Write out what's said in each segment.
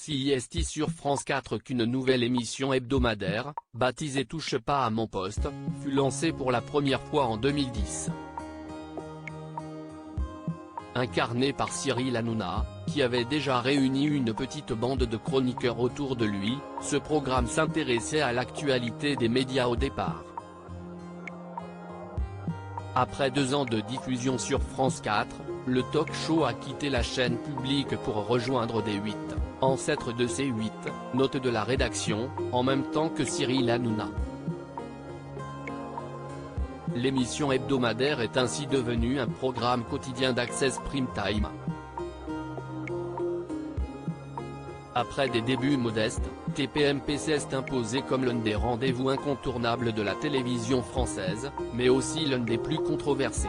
CIST sur France 4 qu'une nouvelle émission hebdomadaire, baptisée Touche pas à mon poste, fut lancée pour la première fois en 2010. Incarné par Cyril Hanouna, qui avait déjà réuni une petite bande de chroniqueurs autour de lui, ce programme s'intéressait à l'actualité des médias au départ. Après 2 ans de diffusion sur France 4, le talk-show a quitté la chaîne publique pour rejoindre D8, ancêtre de C8, note de la rédaction, en même temps que Cyril Hanouna. L'émission hebdomadaire est ainsi devenue un programme quotidien d'Access Prime Time. Après des débuts modestes, TPMP s'est imposé comme l'un des rendez-vous incontournables de la télévision française, mais aussi l'un des plus controversés.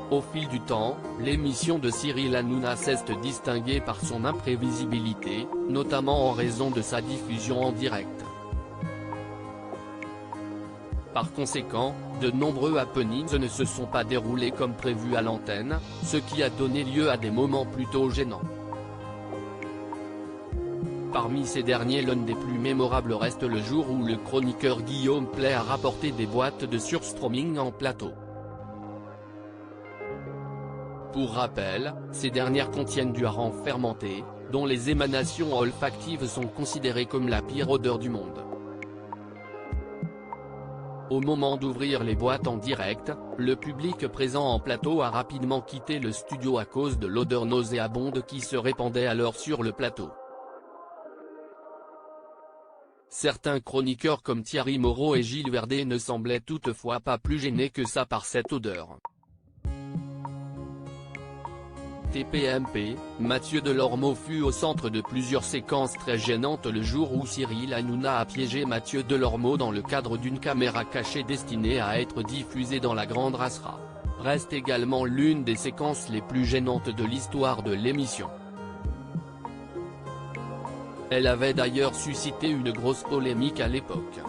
Au fil du temps, l'émission de Cyril Hanouna s'est distinguée par son imprévisibilité, notamment en raison de sa diffusion en direct. Par conséquent, de nombreux happenings ne se sont pas déroulés comme prévu à l'antenne, ce qui a donné lieu à des moments plutôt gênants. Parmi ces derniers, l'un des plus mémorables reste le jour où le chroniqueur Guillaume Pley a rapporté des boîtes de surströmming en plateau. Pour rappel, ces dernières contiennent du hareng fermenté, dont les émanations olfactives sont considérées comme la pire odeur du monde. Au moment d'ouvrir les boîtes en direct, le public présent en plateau a rapidement quitté le studio à cause de l'odeur nauséabonde qui se répandait alors sur le plateau. Certains chroniqueurs comme Thierry Moreau et Gilles Verdez ne semblaient toutefois pas plus gênés que ça par cette odeur. TPMP, Mathieu Delormeau fut au centre de plusieurs séquences très gênantes le jour où Cyril Hanouna a piégé Mathieu Delormeau dans le cadre d'une caméra cachée destinée à être diffusée dans la Grande Rasera. Reste également l'une des séquences les plus gênantes de l'histoire de l'émission. Elle avait d'ailleurs suscité une grosse polémique à l'époque.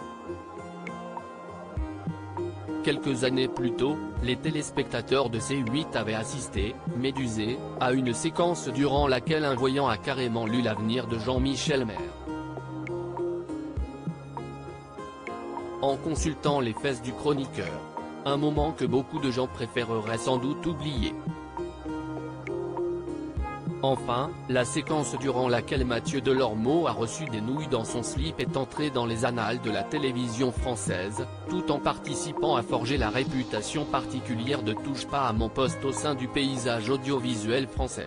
Quelques années plus tôt, les téléspectateurs de C8 avaient assisté, médusés, à une séquence durant laquelle un voyant a carrément lu l'avenir de Jean-Michel Maire. En consultant les fesses du chroniqueur. Un moment que beaucoup de gens préféreraient sans doute oublier. Enfin, la séquence durant laquelle Mathieu Delormeau a reçu des nouilles dans son slip est entrée dans les annales de la télévision française, tout en participant à forger la réputation particulière de Touche pas à mon poste au sein du paysage audiovisuel français.